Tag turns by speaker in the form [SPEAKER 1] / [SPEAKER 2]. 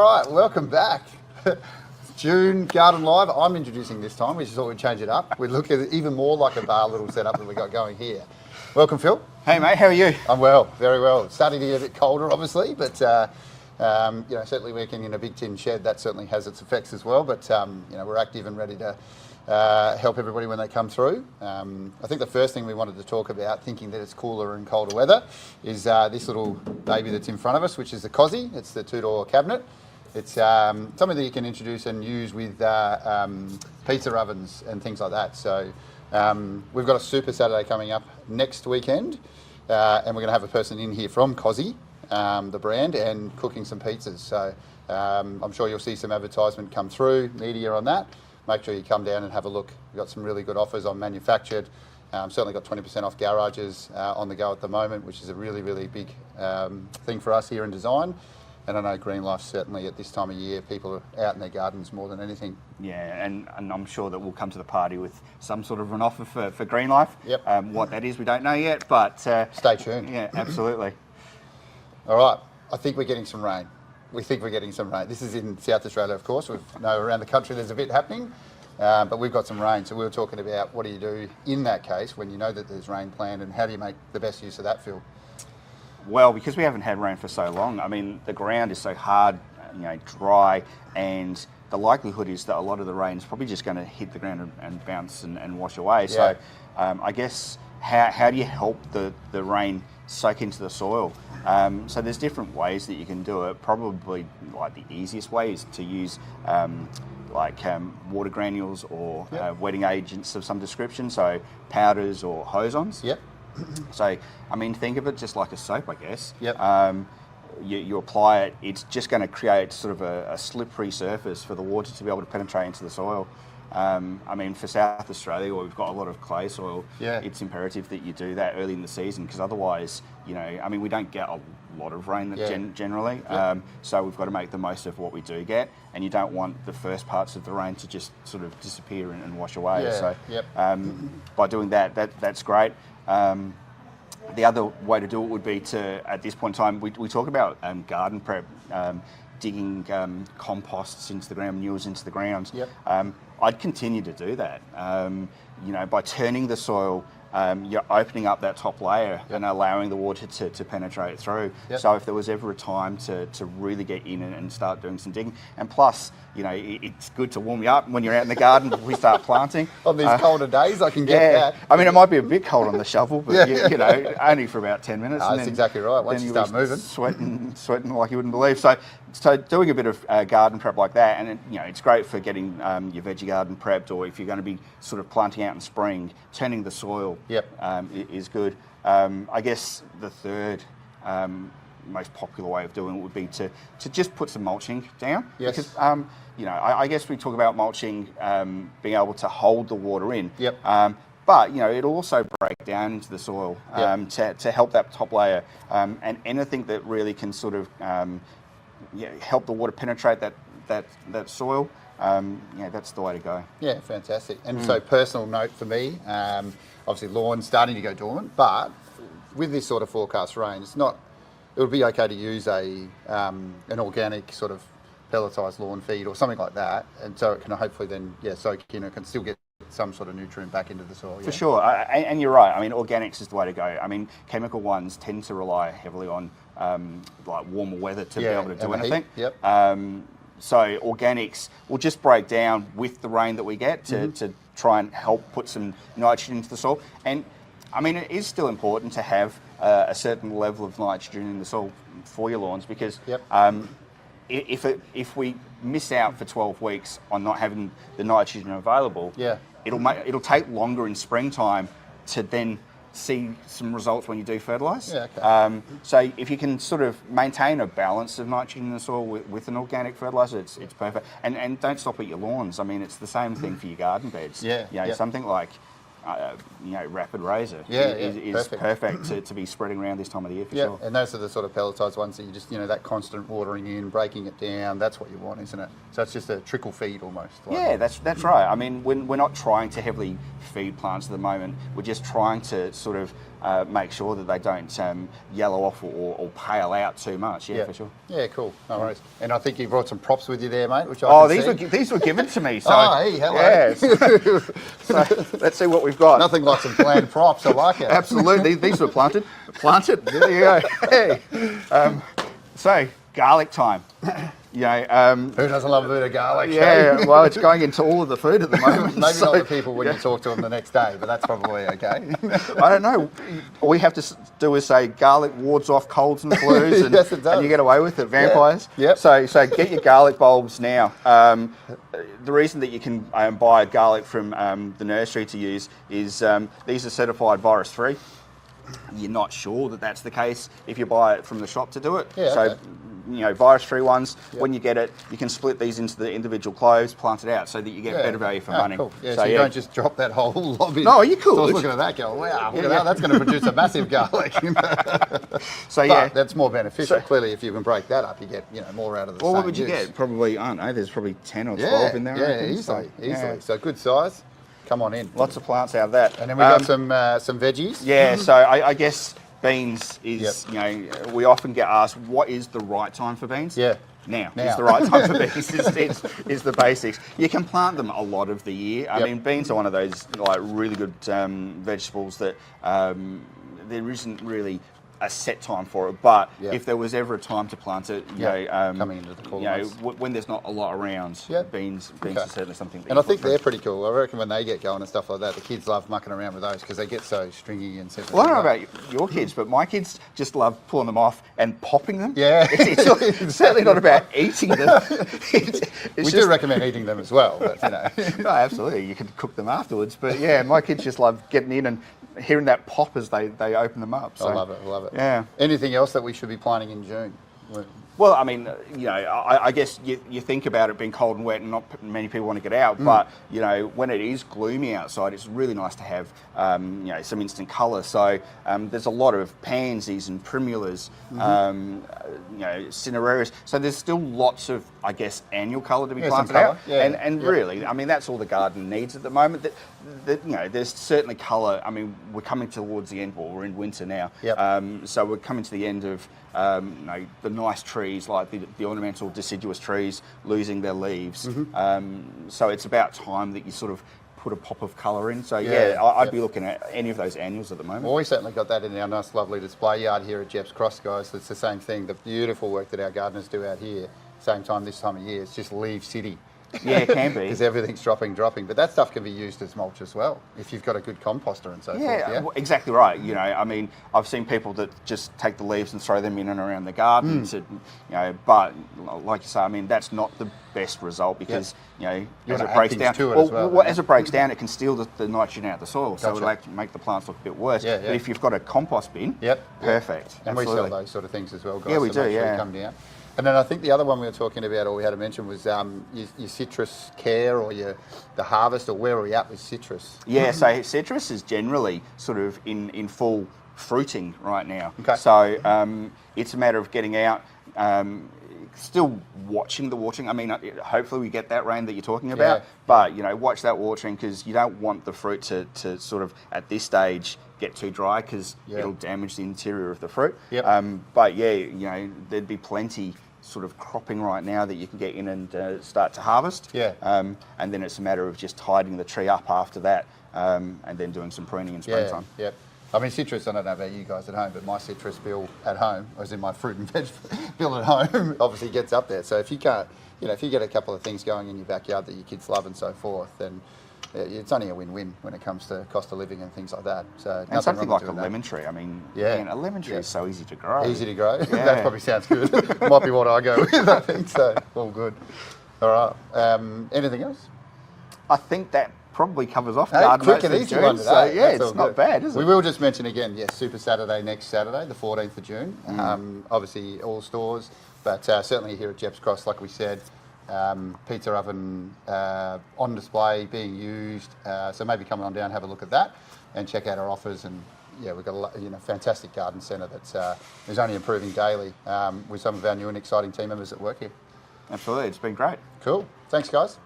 [SPEAKER 1] All right, welcome back. June Garden Live. I'm introducing this time. We just thought we'd change it up. We'd look at it even more like a bar little setup that we got going here. Welcome, Phil.
[SPEAKER 2] Hey, mate. How are you?
[SPEAKER 1] I'm well, very well. It's starting to get a bit colder, obviously, but certainly working in a big tin shed, that certainly has its effects as well. But we're active and ready to help everybody when they come through. I think the first thing we wanted to talk about, thinking that it's cooler and colder weather, is this little baby that's in front of us, which is the Cozzy. It's the two-door cabinet. It's something that you can introduce and use with pizza ovens and things like that. So we've got a Super Saturday coming up next weekend, and we're going to have a person in here from Cozzy, the brand, and cooking some pizzas. So I'm sure you'll see some advertisement come through, media on that. Make sure you come down and have a look. We've got some really good offers on manufactured. Certainly got 20% off garages on the go at the moment, which is a really, really big thing for us here in design. And I know Green Life, certainly at this time of year, people are out in their gardens more than anything.
[SPEAKER 2] Yeah, and I'm sure that we'll come to the party with some sort of an offer for Green Life.
[SPEAKER 1] Yep.
[SPEAKER 2] What that is, we don't know yet, but...
[SPEAKER 1] stay tuned.
[SPEAKER 2] Yeah, absolutely.
[SPEAKER 1] All right, I think we're getting some rain. We think we're getting some rain. This is in South Australia, of course. We know around the country there's a bit happening, but we've got some rain. So we were talking about what do you do in that case when you know that there's rain planned, and how do you make the best use of that, Phil?
[SPEAKER 2] Well, because we haven't had rain for so long, I mean, the ground is so hard, dry, and the likelihood is that a lot of the rain is probably just going to hit the ground and bounce and wash away.
[SPEAKER 1] Yeah.
[SPEAKER 2] So I guess how do you help the rain soak into the soil? So there's different ways that you can do it. Probably like the easiest way is to use water granules or wetting agents of some description, so powders or hose-ons.
[SPEAKER 1] Yep.
[SPEAKER 2] So, I mean, think of it just like a soap, I guess.
[SPEAKER 1] Yep.
[SPEAKER 2] You apply it, it's just going to create sort of a slippery surface for the water to be able to penetrate into the soil. I mean, for South Australia, where we've got a lot of clay soil, it's imperative that you do that early in the season, because otherwise, we don't get a lot of rain generally.
[SPEAKER 1] Yep.
[SPEAKER 2] So we've got to make the most of what we do get, and you don't want the first parts of the rain to just sort of disappear and wash away.
[SPEAKER 1] Yeah.
[SPEAKER 2] So by doing that's great. The other way to do it would be to, at this point in time, we talk about garden prep, digging composts into the ground, manures into the ground.
[SPEAKER 1] Yep.
[SPEAKER 2] I'd continue to do that. By turning the soil, you're opening up that top layer and allowing the water to penetrate through.
[SPEAKER 1] Yep.
[SPEAKER 2] So if there was ever a time to really get in and start doing some digging, and plus, it's good to warm you up when you're out in the garden before we start planting.
[SPEAKER 1] On these colder days, I can get that.
[SPEAKER 2] I mean, it might be a bit cold on the shovel, but only for about 10 minutes.
[SPEAKER 1] That's exactly right. Once you start moving,
[SPEAKER 2] sweating like you wouldn't believe. So doing a bit of garden prep like that, and it's great for getting your veggie garden prepped, or if you're going to be sort of planting out in spring, turning the soil is good. I guess the third most popular way of doing it would be to just put some mulching down.
[SPEAKER 1] Yes.
[SPEAKER 2] Because I guess we talk about mulching being able to hold the water in.
[SPEAKER 1] Yep.
[SPEAKER 2] But it'll also break down into the soil to help that top layer, and anything that really can sort of help the water penetrate that soil. That's the way to go.
[SPEAKER 1] Yeah, fantastic. And so, personal note for me, obviously lawn's starting to go dormant, but with this sort of forecast rain, it would be okay to use an organic sort of pelletized lawn feed or something like that, and so it can hopefully then soak in. It can still get some sort of nutrient back into the soil.
[SPEAKER 2] For sure, and you're right. I mean, organics is the way to go. I mean, chemical ones tend to rely heavily on like warmer weather to be able to do anything.
[SPEAKER 1] Yep.
[SPEAKER 2] So organics will just break down with the rain that we get to try and help put some nitrogen into the soil. And I mean, it is still important to have a certain level of nitrogen in the soil for your lawns, because if we miss out for 12 weeks on not having the nitrogen available, it'll take longer in springtime to then see some results when you do fertilise.
[SPEAKER 1] Yeah, okay.
[SPEAKER 2] So if you can sort of maintain a balance of nitrogen in the soil with an organic fertiliser, it's perfect. And don't stop at your lawns. I mean, it's the same thing for your garden beds.
[SPEAKER 1] Yeah.
[SPEAKER 2] Something like, rapid razor is perfect to be spreading around this time of the year for sure.
[SPEAKER 1] And those are the sort of pelletized ones that you just, that constant watering in, breaking it down, that's what you want, isn't it? So it's just a trickle feed almost.
[SPEAKER 2] Yeah, that's right. I mean, we're not trying to heavily feed plants at the moment. We're just trying to sort of make sure that they don't yellow off or pale out too much. Yeah, for sure.
[SPEAKER 1] Yeah, cool. No worries. And I think you brought some props with you there, mate. Which
[SPEAKER 2] these were given to me. So,
[SPEAKER 1] hey, hello.
[SPEAKER 2] Yeah, so let's see what we've got.
[SPEAKER 1] Nothing like some planned props. I like it.
[SPEAKER 2] Absolutely. These were planted. There you go. Hey. So garlic time. Who
[SPEAKER 1] doesn't love a bit of garlic?
[SPEAKER 2] Yeah, well, it's going into all of the food at the moment.
[SPEAKER 1] Maybe not the people when you talk to them the next day, but that's probably okay.
[SPEAKER 2] I don't know. All we have to do is say garlic wards off colds and flus, and,
[SPEAKER 1] yes, it does.
[SPEAKER 2] And you get away with it, vampires.
[SPEAKER 1] Yeah. Yep.
[SPEAKER 2] So get your garlic bulbs now. The reason that you can buy garlic from the nursery to use is these are certified virus-free. You're not sure that that's the case if you buy it from the shop to do it.
[SPEAKER 1] Yeah,
[SPEAKER 2] so, virus-free ones,
[SPEAKER 1] yep.
[SPEAKER 2] when you get it, you can split these into the individual cloves, plant it out so that you get better value for money.
[SPEAKER 1] Cool. Yeah, so you don't just drop that whole lob in.
[SPEAKER 2] No, you could.
[SPEAKER 1] So I was looking at that going, wow, look at that, that's going to produce a massive garlic. But that's more beneficial. Clearly, if you can break that up, you get more out of the same
[SPEAKER 2] what would you
[SPEAKER 1] use.
[SPEAKER 2] get? Probably, I don't know, there's probably 10 or 12 in there.
[SPEAKER 1] Yeah, easily. So good size. Come on in.
[SPEAKER 2] Lots of plants out of that.
[SPEAKER 1] And then we got some veggies.
[SPEAKER 2] Yeah, so I guess beans is, we often get asked, what is the right time for beans?
[SPEAKER 1] Yeah.
[SPEAKER 2] Now is the right time for beans, is the basics. You can plant them a lot of the year. I mean, beans are one of those really good vegetables that there isn't really a set time for it, but if there was ever a time to plant it,
[SPEAKER 1] coming into the cool
[SPEAKER 2] when there's not a lot around, beans are certainly something.
[SPEAKER 1] And I think they're pretty cool. I reckon when they get going and stuff like that, the kids love mucking around with those because they get so stringy and simple.
[SPEAKER 2] Well, I don't know about your kids, but my kids just love pulling them off and popping them.
[SPEAKER 1] Yeah,
[SPEAKER 2] it's certainly not about eating them.
[SPEAKER 1] We do recommend eating them as well, but
[SPEAKER 2] No, absolutely, you can cook them afterwards. But yeah, my kids just love getting in and hearing that pop as they open them up. So,
[SPEAKER 1] I love it.
[SPEAKER 2] Yeah.
[SPEAKER 1] Anything else that we should be planting in June?
[SPEAKER 2] Well, I mean, I guess you think about it being cold and wet and not many people want to get out, but, when it is gloomy outside, it's really nice to have, some instant colour. So there's a lot of pansies and primulas, cinerarias. So there's still lots of, I guess, annual colour to be planted out. And really, I mean, that's all the garden needs at the moment. There's certainly colour. I mean, we're coming towards the end, we're in winter now. So we're coming to the end of the nice trees, like the ornamental deciduous trees, losing their leaves. So it's about time that you sort of put a pop of colour in. So I'd be looking at any of those annuals at the moment.
[SPEAKER 1] Well, we certainly got that in our nice, lovely display yard here at Jepp's Cross, guys. It's the same thing. The beautiful work that our gardeners do out here, same time this time of year. It's just leaf city.
[SPEAKER 2] Yeah, it can be.
[SPEAKER 1] Because everything's dropping. But that stuff can be used as mulch as well, if you've got a good composter and so forth. Yeah,
[SPEAKER 2] well, exactly right. I mean, I've seen people that just take the leaves and throw them in and around the garden. But like you say, I mean, that's not the best result because, as it breaks down, as it breaks down, it can steal the nitrogen out of the soil. So it'll actually make the plants look a bit worse. But if you've got a compost bin, perfect.
[SPEAKER 1] And we sell those sort of things as well, guys.
[SPEAKER 2] Yeah, we do,
[SPEAKER 1] come down. And then I think the other one we were talking about, or we had to mention, was your citrus care or the harvest, or where are we at with citrus?
[SPEAKER 2] Yeah, so citrus is generally sort of in full fruiting right now.
[SPEAKER 1] Okay.
[SPEAKER 2] So it's a matter of getting out, still watching the watering. I mean, hopefully we get that rain that you're talking about, but watch that watering because you don't want the fruit to sort of at this stage get too dry because it'll damage the interior of the fruit. But there'd be plenty sort of cropping right now that you can get in and start to harvest. And then it's a matter of just tidying the tree up after that and then doing some pruning in springtime.
[SPEAKER 1] I mean, citrus, I don't know about you guys at home, but my citrus bill at home, as in my fruit and veg bill at home, obviously gets up there. So if you can't, if you get a couple of things going in your backyard that your kids love and so forth, then it's only a win-win when it comes to cost of living and things like that. So
[SPEAKER 2] and something like a lemon tree. I mean, a lemon tree is so easy to grow.
[SPEAKER 1] Easy to grow. That probably sounds good. Might be what I go with, I think. So all good. All right. Anything else?
[SPEAKER 2] I think that probably covers off
[SPEAKER 1] quick and easy one today.
[SPEAKER 2] So it's not bad, is it?
[SPEAKER 1] We will just mention again, Super Saturday next Saturday, the 14th of June. Obviously all stores, but certainly here at Jepp's Cross, like we said, pizza oven on display, being used. So maybe come on down, have a look at that, and check out our offers. And yeah, we've got a fantastic garden centre that's is only improving daily with some of our new and exciting team members that work here.
[SPEAKER 2] Absolutely, it's been great.
[SPEAKER 1] Cool. Thanks, guys.